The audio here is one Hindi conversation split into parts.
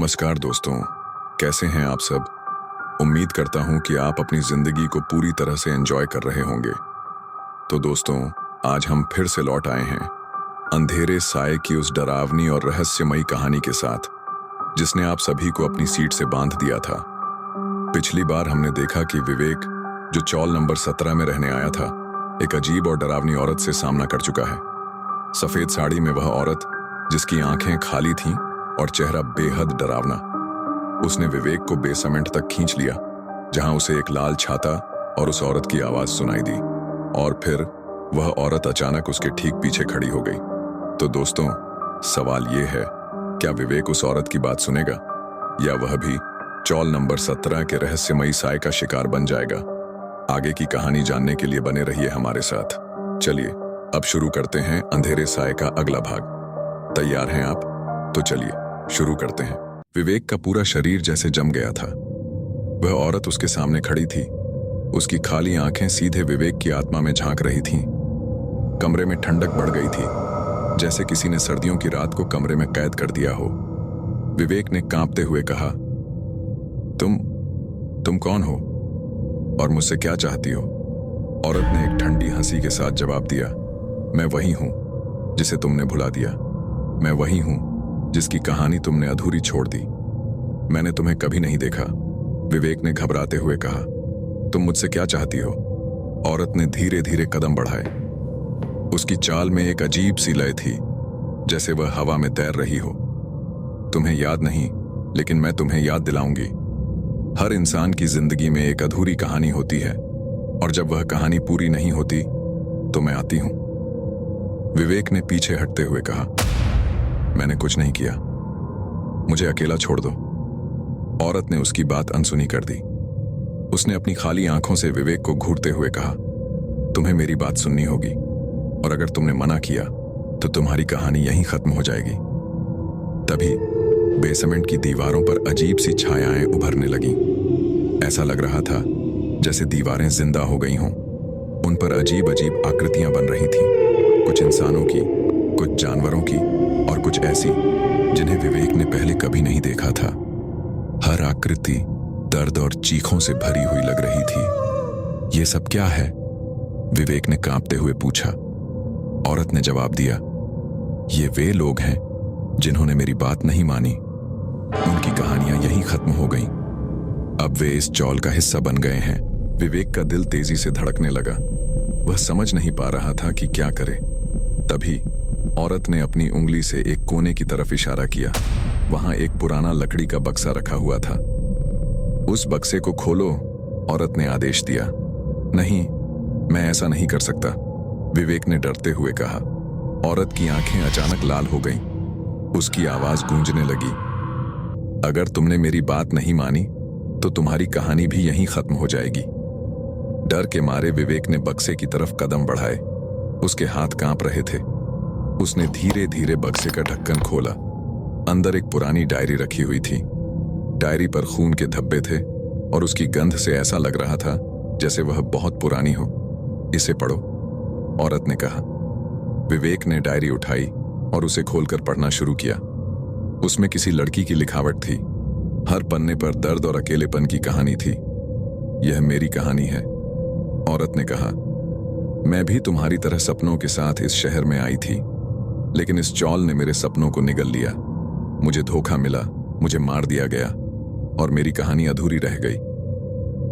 नमस्कार दोस्तों, कैसे हैं आप सब। उम्मीद करता हूं कि आप अपनी जिंदगी को पूरी तरह से एंजॉय कर रहे होंगे। तो दोस्तों, आज हम फिर से लौट आए हैं अंधेरे साए की उस डरावनी और रहस्यमयी कहानी के साथ, जिसने आप सभी को अपनी सीट से बांध दिया था। पिछली बार हमने देखा कि विवेक, जो चौल नंबर 17 में रहने आया था, एक अजीब और डरावनी औरत से सामना कर चुका है। सफेद साड़ी में वह औरत, जिसकी आंखें खाली थीं और चेहरा बेहद डरावना, उसने विवेक को बेसमेंट तक खींच लिया, जहां उसे एक लाल छाता और उस औरत की आवाज सुनाई दी। और फिर वह औरत अचानक उसके ठीक पीछे खड़ी हो गई। तो दोस्तों, सवाल यह है, क्या विवेक उस औरत की बात सुनेगा, या वह भी चौल नंबर 17 के रहस्यमयी साए का शिकार बन जाएगा। आगे की कहानी जानने के लिए बने रहिए हमारे साथ। चलिए अब शुरू करते हैं अंधेरे साए का अगला भाग। तैयार हैं आप? तो चलिए शुरू करते हैं। विवेक का पूरा शरीर जैसे जम गया था। वह औरत उसके सामने खड़ी थी। उसकी खाली आंखें सीधे विवेक की आत्मा में झांक रही थीं। कमरे में ठंडक बढ़ गई थी, जैसे किसी ने सर्दियों की रात को कमरे में कैद कर दिया हो। विवेक ने कांपते हुए कहा, तुम कौन हो और मुझसे क्या चाहती हो? औरत ने एक ठंडी हंसी के साथ जवाब दिया, मैं वही हूं जिसे तुमने भुला दिया। मैं वही हूं जिसकी कहानी तुमने अधूरी छोड़ दी। मैंने तुम्हें कभी नहीं देखा। विवेक ने घबराते हुए कहा, तुम मुझसे क्या चाहती हो? औरत ने धीरे धीरे कदम बढ़ाए। उसकी चाल में एक अजीब सी लय थी, जैसे वह हवा में तैर रही हो। तुम्हें याद नहीं, लेकिन मैं तुम्हें याद दिलाऊंगी। हर इंसान की जिंदगी में एक अधूरी कहानी होती है, और जब वह कहानी पूरी नहीं होती तो मैं आती हूं। विवेक ने पीछे हटते हुए कहा, मैंने कुछ नहीं किया, मुझे अकेला छोड़ दो। औरत ने उसकी बात अनसुनी कर दी। उसने अपनी खाली आंखों से विवेक को घूरते हुए कहा, तुम्हें मेरी बात सुननी होगी, और अगर तुमने मना किया तो तुम्हारी कहानी यहीं खत्म हो जाएगी। तभी बेसमेंट की दीवारों पर अजीब सी छायाएं उभरने लगीं। ऐसा लग रहा था जैसे दीवारें जिंदा हो गई हों। उन पर अजीब अजीब आकृतियां बन रही थीं, कुछ इंसानों की, कुछ जानवरों की, और कुछ ऐसी जिन्हें विवेक ने पहले कभी नहीं देखा था। हर आकृति दर्द और चीखों से भरी हुई लग रही थी। ये सब क्या है? विवेक ने कांपते हुए पूछा। औरत ने जवाब दिया, ये वे लोग हैं जिन्होंने मेरी बात नहीं मानी। उनकी कहानियां यहीं खत्म हो गईं। अब वे इस चौल का हिस्सा बन गए हैं। विवेक का दिल तेजी से धड़कने लगा। वह समझ नहीं पा रहा था कि क्या करे। तभी औरत ने अपनी उंगली से एक कोने की तरफ इशारा किया। वहां एक पुराना लकड़ी का बक्सा रखा हुआ था। उस बक्से को खोलो, औरत ने आदेश दिया। नहीं, मैं ऐसा नहीं कर सकता, विवेक ने डरते हुए कहा। औरत की आंखें अचानक लाल हो गईं। उसकी आवाज गूंजने लगी, अगर तुमने मेरी बात नहीं मानी तो तुम्हारी कहानी भी यहीं खत्म हो जाएगी। डर के मारे विवेक ने बक्से की तरफ कदम बढ़ाए। उसके हाथ कांप रहे थे। उसने धीरे धीरे बक्से का ढक्कन खोला। अंदर एक पुरानी डायरी रखी हुई थी। डायरी पर खून के धब्बे थे, और उसकी गंध से ऐसा लग रहा था जैसे वह बहुत पुरानी हो। इसे पढ़ो, औरत ने कहा। विवेक ने डायरी उठाई और उसे खोलकर पढ़ना शुरू किया। उसमें किसी लड़की की लिखावट थी। हर पन्ने पर दर्द और अकेलेपन की कहानी थी। यह मेरी कहानी है, औरत ने कहा। मैं भी तुम्हारी तरह सपनों के साथ इस शहर में आई थी, लेकिन इस चौल ने मेरे सपनों को निगल लिया। मुझे धोखा मिला, मुझे मार दिया गया, और मेरी कहानी अधूरी रह गई।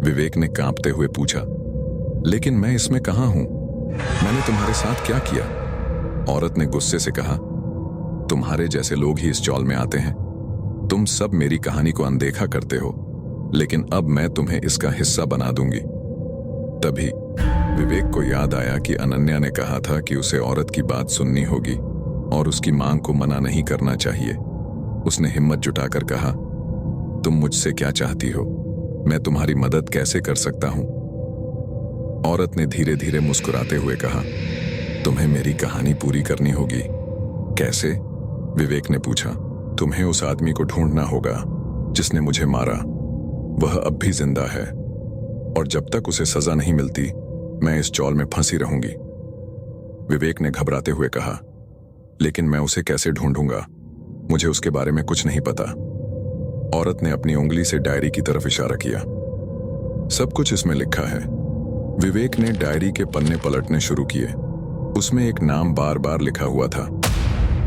विवेक ने कांपते हुए पूछा, लेकिन मैं इसमें कहां हूं? मैंने तुम्हारे साथ क्या किया? औरत ने गुस्से से कहा, तुम्हारे जैसे लोग ही इस चौल में आते हैं। तुम सब मेरी कहानी को अनदेखा करते हो, लेकिन अब मैं तुम्हें इसका हिस्सा बना दूंगी। तभी विवेक को याद आया कि अनन्या ने कहा था कि उसे औरत की बात सुननी होगी और उसकी मांग को मना नहीं करना चाहिए। उसने हिम्मत जुटाकर कहा, तुम मुझसे क्या चाहती हो? मैं तुम्हारी मदद कैसे कर सकता हूं? औरत ने धीरे धीरे मुस्कुराते हुए कहा, तुम्हें मेरी कहानी पूरी करनी होगी। कैसे? विवेक ने पूछा। तुम्हें उस आदमी को ढूंढना होगा जिसने मुझे मारा। वह अब भी जिंदा है, और जब तक उसे सजा नहीं मिलती मैं इस चौल में फंसी रहूंगी। विवेक ने घबराते हुए कहा, लेकिन मैं उसे कैसे ढूंढूंगा? मुझे उसके बारे में कुछ नहीं पता। औरत ने अपनी उंगली से डायरी की तरफ इशारा किया। सब कुछ इसमें लिखा है। विवेक ने डायरी के पन्ने पलटने शुरू किए। उसमें एक नाम बार बार लिखा हुआ था,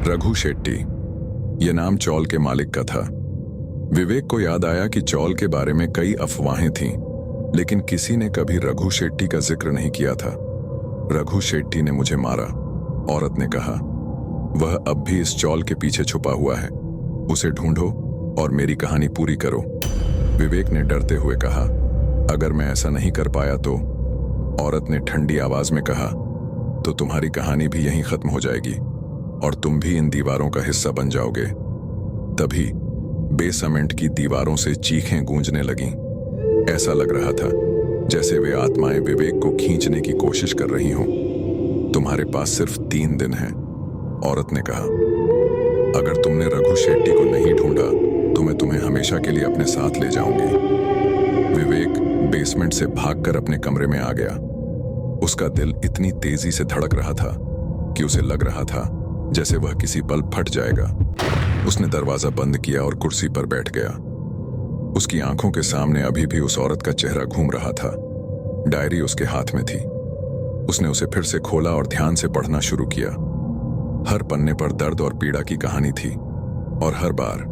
रघु शेट्टी। यह नाम चौल के मालिक का था। विवेक को याद आया कि चौल के बारे में कई अफवाहें थीं, लेकिन किसी ने कभी रघु शेट्टी का जिक्र नहीं किया था। रघु शेट्टी ने मुझे मारा, औरत ने कहा। वह अब भी इस चौल के पीछे छुपा हुआ है। उसे ढूंढो और मेरी कहानी पूरी करो। विवेक ने डरते हुए कहा, अगर मैं ऐसा नहीं कर पाया तो? औरत ने ठंडी आवाज में कहा, तो तुम्हारी कहानी भी यहीं खत्म हो जाएगी और तुम भी इन दीवारों का हिस्सा बन जाओगे। तभी बेसमेंट की दीवारों से चीखें गूंजने लगीं। ऐसा लग रहा था जैसे वे आत्माएं विवेक को खींचने की कोशिश कर रही हों। तुम्हारे पास सिर्फ 3 दिन हैं, औरत ने कहा। अगर तुमने रघु शेट्टी को नहीं ढूंढा तो मैं तुम्हें हमेशा के लिए अपने साथ ले जाऊंगी। विवेक बेसमेंट से भागकर अपने कमरे में आ गया। उसका दिल इतनी तेजी से धड़क रहा था कि उसे लग रहा था जैसे वह किसी पल फट जाएगा। उसने दरवाजा बंद किया और कुर्सी पर बैठ गया। उसकी आंखों के सामने अभी भी उस औरत का चेहरा घूम रहा था। डायरी उसके हाथ में थी। उसने उसे फिर से खोला और ध्यान से पढ़ना शुरू किया। हर पन्ने पर दर्द और पीड़ा की कहानी थी और हर बार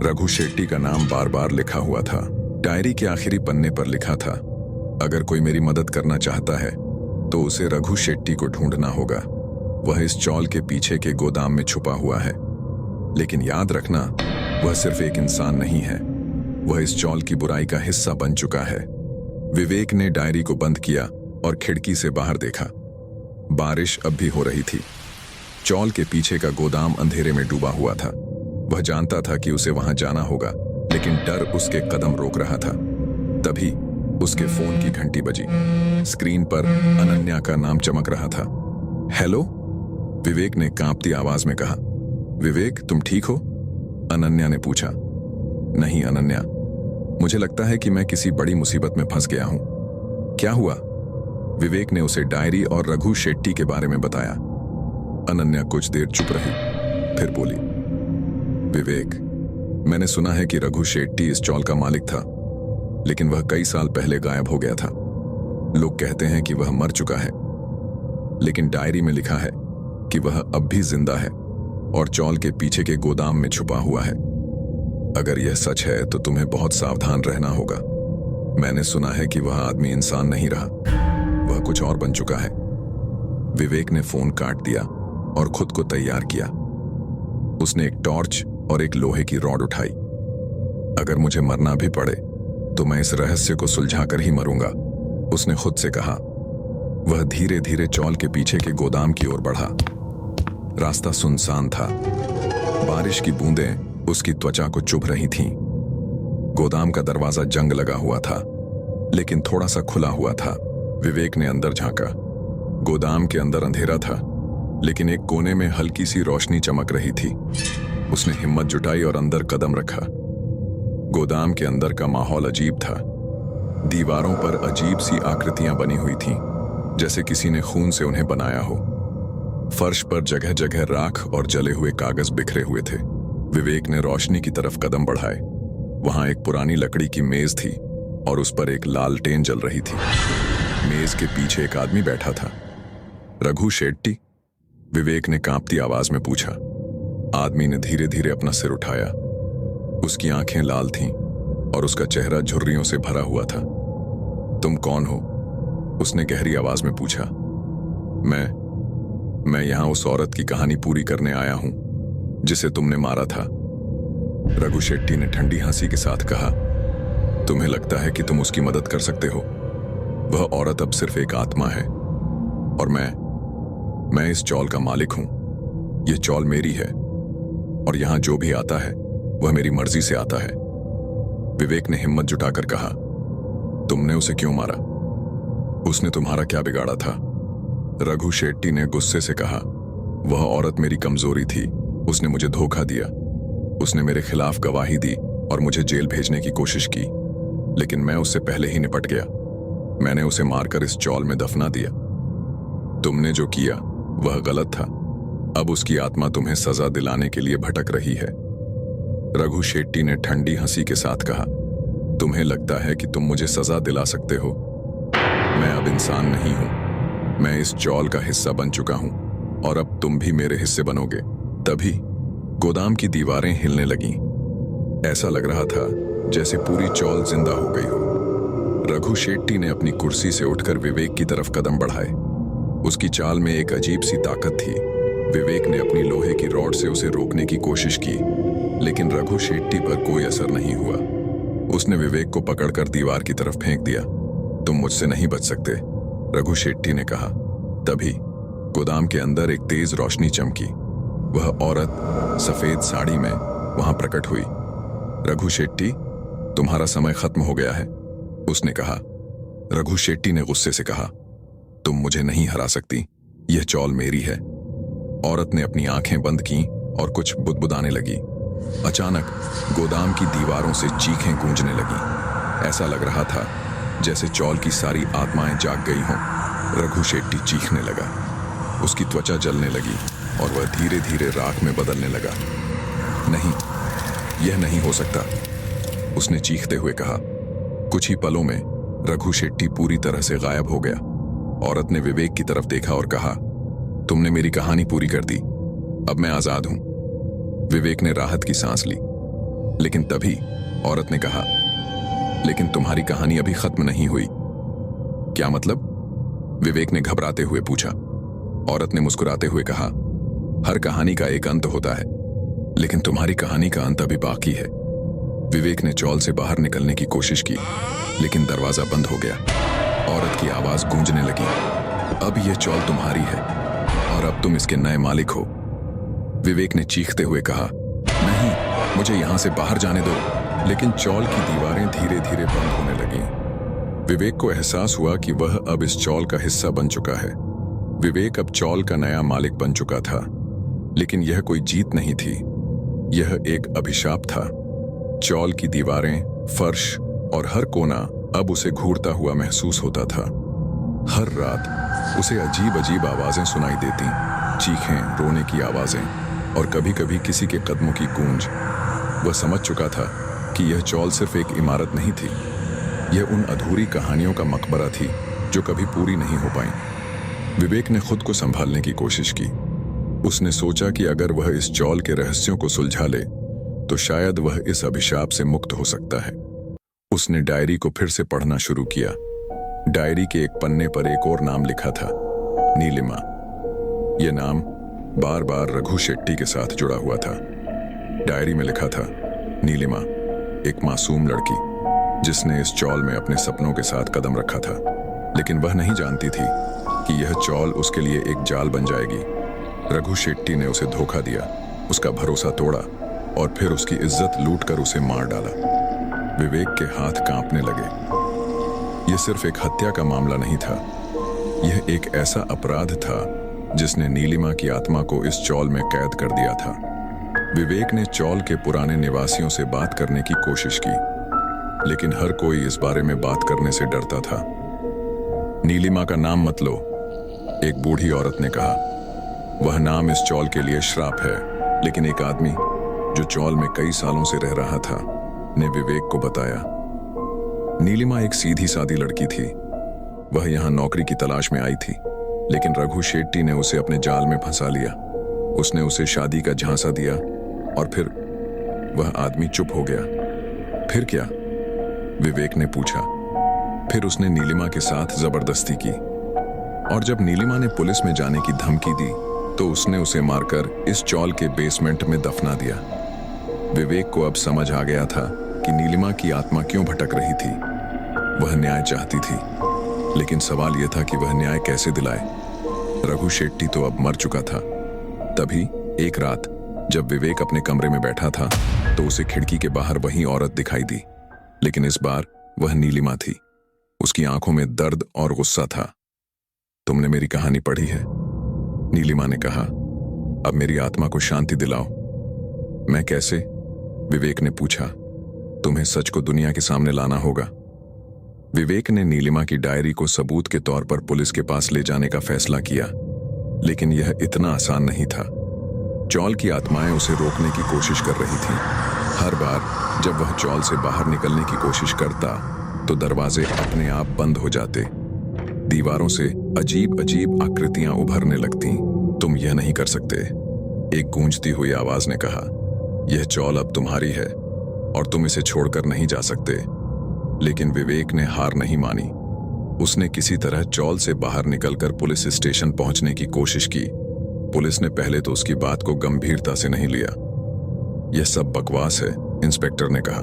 रघु शेट्टी का नाम बार बार लिखा हुआ था। डायरी के आखिरी पन्ने पर लिखा था, अगर कोई मेरी मदद करना चाहता है तो उसे रघु शेट्टी को ढूंढना होगा। वह इस चौल के पीछे के गोदाम में छुपा हुआ है। लेकिन याद रखना, वह सिर्फ एक इंसान नहीं है, वह इस चौल की बुराई का हिस्सा बन चुका है। विवेक ने डायरी को बंद किया और खिड़की से बाहर देखा। बारिश अब भी हो रही थी। चौल के पीछे का गोदाम अंधेरे में डूबा हुआ था। वह जानता था कि उसे वहां जाना होगा, लेकिन डर उसके कदम रोक रहा था। तभी उसके फोन की घंटी बजी। स्क्रीन पर अनन्या का नाम चमक रहा था। हेलो, विवेक ने कांपती आवाज में कहा। विवेक, तुम ठीक हो? अनन्या ने पूछा। नहीं अनन्या, मुझे लगता है कि मैं किसी बड़ी मुसीबत में फंस गया हूं। क्या हुआ? विवेक ने उसे डायरी और रघु शेट्टी के बारे में बताया। अनन्या कुछ देर चुप रही, फिर बोली, विवेक, मैंने सुना है कि रघु शेट्टी इस चौल का मालिक था, लेकिन वह कई साल पहले गायब हो गया था। लोग कहते हैं कि वह मर चुका है, लेकिन डायरी में लिखा है कि वह अब भी जिंदा है और चौल के पीछे के गोदाम में छुपा हुआ है। अगर यह सच है तो तुम्हें बहुत सावधान रहना होगा। मैंने सुना है कि वह आदमी इंसान नहीं रहा, वह कुछ और बन चुका है। विवेक ने फोन काट दिया और खुद को तैयार किया। उसने एक टॉर्च और एक लोहे की रॉड उठाई। अगर मुझे मरना भी पड़े तो मैं इस रहस्य को सुलझाकर ही मरूंगा, उसने खुद से कहा। वह धीरे धीरे चौल के पीछे के गोदाम की ओर बढ़ा। रास्ता सुनसान था। बारिश की बूंदें उसकी त्वचा को चुभ रही थीं। गोदाम का दरवाजा जंग लगा हुआ था, लेकिन थोड़ा सा खुला हुआ था। विवेक ने अंदर झांका। गोदाम के अंदर अंधेरा था, लेकिन एक कोने में हल्की सी रोशनी चमक रही थी। उसने हिम्मत जुटाई और अंदर कदम रखा। गोदाम के अंदर का माहौल अजीब था। दीवारों पर अजीब सी आकृतियां बनी हुई थीं, जैसे किसी ने खून से उन्हें बनाया हो। फर्श पर जगह जगह राख और जले हुए कागज बिखरे हुए थे। विवेक ने रोशनी की तरफ कदम बढ़ाए। वहां एक पुरानी लकड़ी की मेज थी और उस पर एक लालटेन जल रही थी। मेज के पीछे एक आदमी बैठा था। रघु शेट्टी? विवेक ने कांपती आवाज में पूछा। आदमी ने धीरे धीरे अपना सिर उठाया। उसकी आंखें लाल थीं और उसका चेहरा झुर्रियों से भरा हुआ था। तुम कौन हो? उसने गहरी आवाज में पूछा। मैं यहां उस औरत की कहानी पूरी करने आया हूं जिसे तुमने मारा था। रघु शेट्टी ने ठंडी हंसी के साथ कहा। तुम्हें लगता है कि तुम उसकी मदद कर सकते हो? वह औरत अब सिर्फ एक आत्मा है और मैं इस चौल का मालिक हूं। यह चौल मेरी है और यहां जो भी आता है वह मेरी मर्जी से आता है। विवेक ने हिम्मत जुटाकर कहा। तुमने उसे क्यों मारा? उसने तुम्हारा क्या बिगाड़ा था? रघु शेट्टी ने गुस्से से कहा। वह औरत मेरी कमजोरी थी। उसने मुझे धोखा दिया। उसने मेरे खिलाफ गवाही दी और मुझे जेल भेजने की कोशिश की, लेकिन मैं उससे पहले ही निपट गया। मैंने उसे मारकर इस चौल में दफना दिया। तुमने जो किया वह गलत था। अब उसकी आत्मा तुम्हें सजा दिलाने के लिए भटक रही है। रघु शेट्टी ने ठंडी हंसी के साथ कहा, तुम्हें लगता है कि तुम मुझे सजा दिला सकते हो? मैं अब इंसान नहीं हूं। मैं इस चौल का हिस्सा बन चुका हूं और अब तुम भी मेरे हिस्से बनोगे। तभी गोदाम की दीवारें हिलने लगीं। ऐसा लग रहा था जैसे पूरी चौल जिंदा हो गई हो। रघु शेट्टी ने अपनी कुर्सी से उठकर विवेक की तरफ कदम बढ़ाए। उसकी चाल में एक अजीब सी ताकत थी। विवेक ने अपनी लोहे की रॉड से उसे रोकने की कोशिश की, लेकिन रघु शेट्टी पर कोई असर नहीं हुआ। उसने विवेक को पकड़कर दीवार की तरफ फेंक दिया। तुम मुझसे नहीं बच सकते, रघु शेट्टी ने कहा। तभी गोदाम के अंदर एक तेज रोशनी चमकी। वह औरत सफेद साड़ी में वहां प्रकट हुई। रघु शेट्टी, तुम्हारा समय खत्म हो गया है, उसने कहा। रघु शेट्टी ने गुस्से से कहा, तुम मुझे नहीं हरा सकती, यह चौल मेरी है। औरत ने अपनी आंखें बंद की और कुछ बुदबुदाने लगी। अचानक गोदाम की दीवारों से चीखें गूंजने लगी। ऐसा लग रहा था जैसे चौल की सारी आत्माएं जाग गई हों। रघु शेट्टी चीखने लगा। उसकी त्वचा जलने लगी और वह धीरे धीरे राख में बदलने लगा। नहीं, यह नहीं हो सकता, उसने चीखते हुए कहा। कुछ ही पलों में रघु शेट्टी पूरी तरह से गायब हो गया। औरत ने विवेक की तरफ देखा और कहा, तुमने मेरी कहानी पूरी कर दी, अब मैं आजाद हूं। विवेक ने राहत की सांस ली, लेकिन तभी औरत ने कहा, लेकिन तुम्हारी कहानी अभी खत्म नहीं हुई। क्या मतलब? विवेक ने घबराते हुए पूछा। औरत ने मुस्कुराते हुए कहा, हर कहानी का एक अंत होता है, लेकिन तुम्हारी कहानी का अंत अभी बाकी है। विवेक ने चौल से बाहर निकलने की कोशिश की, लेकिन दरवाजा बंद हो गया। औरत की आवाज गूंजने लगी, अब यह चौल तुम्हारी है और अब तुम इसके नए मालिक हो। विवेक ने चीखते हुए कहा, नहीं, मुझे यहां से बाहर जाने दो। लेकिन चौल की दीवारें धीरे धीरे बंद होने लगीं। विवेक को एहसास हुआ कि वह अब इस चौल का हिस्सा बन चुका है। विवेक अब चौल का नया मालिक बन चुका था, लेकिन यह कोई जीत नहीं थी, यह एक अभिशाप था। चौल की दीवारें, फर्श और हर कोना अब उसे घूरता हुआ महसूस होता था। हर रात उसे अजीब अजीब आवाजें सुनाई देती, चीखें, रोने की आवाजें और कभी कभी किसी के कदमों की गूंज। वह समझ चुका था कि यह चौल सिर्फ एक इमारत नहीं थी, यह उन अधूरी कहानियों का मकबरा थी जो कभी पूरी नहीं हो पाई। विवेक ने खुद को संभालने की कोशिश की। उसने सोचा कि अगर वह इस चौल के रहस्यों को सुलझा ले तो शायद वह इस अभिशाप से मुक्त हो सकता है। उसने डायरी को फिर से पढ़ना शुरू किया। डायरी के एक पन्ने पर एक और नाम लिखा था, नीलिमा। यह नाम बार बार रघु शेट्टी के साथ जुड़ा हुआ था। डायरी में लिखा था, नीलिमा, एक मासूम लड़की जिसने इस चौल में अपने सपनों के साथ कदम रखा था, लेकिन वह नहीं जानती थी कि यह चौल उसके लिए एक जाल बन जाएगी। रघु शेट्टी ने उसे धोखा दिया, उसका भरोसा तोड़ा और फिर उसकी इज्जत लूटकर उसे मार डाला। विवेक के हाथ कांपने लगे। यह सिर्फ एक हत्या का मामला नहीं था, यह एक ऐसा अपराध था जिसने नीलिमा की आत्मा को इस चौल में कैद कर दिया था। विवेक ने चौल के पुराने निवासियों से बात करने की कोशिश की, लेकिन हर कोई इस बारे में बात करने से डरता था। नीलिमा का नाम मत लो, एक बूढ़ी औरत ने कहा। वह नाम इस चौल के लिए श्राप है। लेकिन एक आदमी जो चौल में कई सालों से रह रहा था ने विवेक को बताया। नीलिमा एक सीधी सादी लड़की थी। वह यहां नौकरी की तलाश में आई थी, लेकिन रघु शेट्टी ने उसे अपने जाल में फंसा लिया। उसने उसे शादी का झांसा दिया और फिर वह आदमी चुप हो गया। फिर क्या? विवेक ने पूछा। फिर उसने नीलिमा के साथ जबरदस्ती की, और जब नीलिमा ने पुलिस में जाने की धमकी दी तो उसने उसे मारकर इस चौल के बेसमेंट में दफना दिया। विवेक को अब समझ आ गया था कि नीलिमा की आत्मा क्यों भटक रही थी। वह न्याय चाहती थी, लेकिन सवाल यह था कि वह न्याय कैसे दिलाए। रघु शेट्टी तो अब मर चुका था। तभी एक रात जब विवेक अपने कमरे में बैठा था तो उसे खिड़की के बाहर वही औरत दिखाई दी, लेकिन इस बार वह नीलिमा थी। उसकी आंखों में दर्द और गुस्सा था। तुमने मेरी कहानी पढ़ी है, नीलिमा ने कहा। अब मेरी आत्मा को शांति दिलाओ। मैं कैसे? विवेक ने पूछा। तुम्हें सच को दुनिया के सामने लाना होगा। विवेक ने नीलिमा की डायरी को सबूत के तौर पर पुलिस के पास ले जाने का फैसला किया, लेकिन यह इतना आसान नहीं था। चौल की आत्माएं उसे रोकने की कोशिश कर रही थीं। हर बार जब वह चौल से बाहर निकलने की कोशिश करता तो दरवाजे अपने आप बंद हो जाते। दीवारों से अजीब अजीब आकृतियां उभरने लगतीं। तुम यह नहीं कर सकते, एक गूंजती हुई आवाज ने कहा। यह चौल अब तुम्हारी है और तुम इसे छोड़कर नहीं जा सकते। लेकिन विवेक ने हार नहीं मानी। उसने किसी तरह चौल से बाहर निकलकर पुलिस स्टेशन पहुंचने की कोशिश की। पुलिस ने पहले तो उसकी बात को गंभीरता से नहीं लिया। यह सब बकवास है, इंस्पेक्टर ने कहा।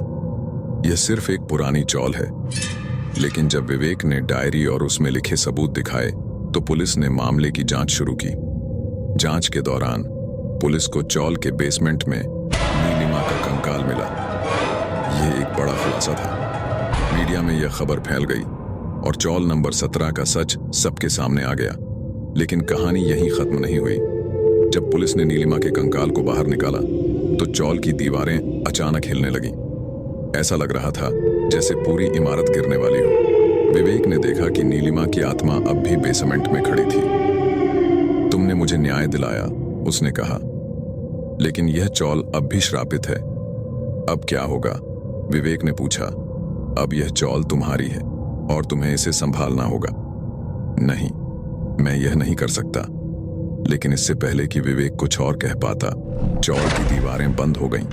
यह सिर्फ एक पुरानी चौल है। लेकिन जब विवेक ने डायरी और उसमें लिखे सबूत दिखाए तो पुलिस ने मामले की जांच शुरू की। जांच के दौरान पुलिस को चौल के बेसमेंट में नीलिमा का कंकाल मिला। यह एक बड़ा खुलासा था। मीडिया में यह खबर फैल गई और चौल नंबर 17 का सच सबके सामने आ गया। लेकिन कहानी यहीं खत्म नहीं हुई। जब पुलिस ने नीलिमा के कंकाल को बाहर निकाला तो चौल की दीवारें अचानक हिलने लगीं। ऐसा लग रहा था जैसे पूरी इमारत गिरने वाली हो। विवेक ने देखा कि नीलिमा की आत्मा अब भी बेसमेंट में खड़ी थी। तुमने मुझे न्याय दिलाया, उसने कहा, लेकिन यह चौल अब भी श्रापित है। अब क्या होगा? विवेक ने पूछा। अब यह चौल तुम्हारी है और तुम्हें इसे संभालना होगा। नहीं, मैं यह नहीं कर सकता। लेकिन इससे पहले कि विवेक कुछ और कह पाता, चौल की दीवारें बंद हो गईं।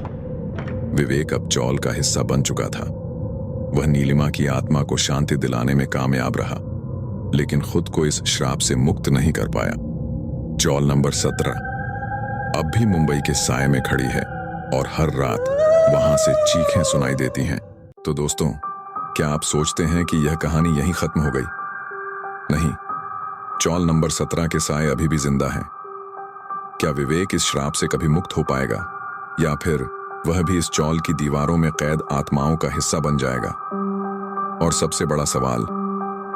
विवेक अब चौल का हिस्सा बन चुका था। वह नीलिमा की आत्मा को शांति दिलाने में कामयाब रहा, लेकिन खुद को इस श्राप से मुक्त नहीं कर पाया। चौल नंबर 17 अब भी मुंबई के साए में खड़ी है और हर रात वहां से चीखें सुनाई देती हैं। तो दोस्तों, क्या आप सोचते हैं कि यह कहानी यहीं खत्म हो गई? नहीं, चौल नंबर 17 के साए अभी भी जिंदा हैं। क्या विवेक इस श्राप से कभी मुक्त हो पाएगा, या फिर वह भी इस चौल की दीवारों में कैद आत्माओं का हिस्सा बन जाएगा? और सबसे बड़ा सवाल,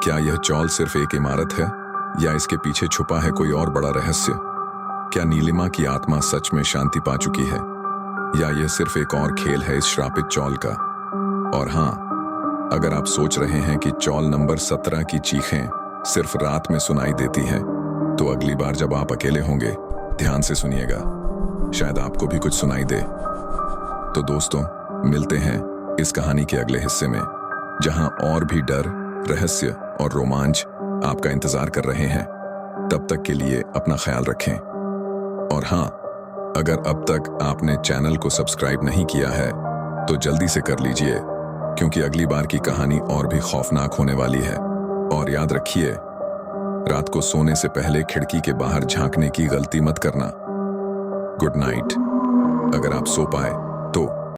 क्या यह चौल सिर्फ एक इमारत है या इसके पीछे छुपा है कोई और बड़ा रहस्य? क्या नीलिमा की आत्मा सच में शांति पा चुकी है, या यह सिर्फ एक और खेल है इस श्रापित चौल का? और हाँ, अगर आप सोच रहे हैं कि चौल नंबर 17 की चीखें सिर्फ रात में सुनाई देती हैं, तो अगली बार जब आप अकेले होंगे ध्यान से सुनिएगा, शायद आपको भी कुछ सुनाई दे। तो दोस्तों, मिलते हैं इस कहानी के अगले हिस्से में, जहां और भी डर, रहस्य और रोमांच आपका इंतजार कर रहे हैं। तब तक के लिए अपना ख्याल रखें। और हाँ, अगर अब तक आपने चैनल को सब्सक्राइब नहीं किया है तो जल्दी से कर लीजिए, क्योंकि अगली बार की कहानी और भी खौफनाक होने वाली है। और याद रखिए, रात को सोने से पहले खिड़की के बाहर झांकने की गलती मत करना। Good night. अगर आप सो पाए तो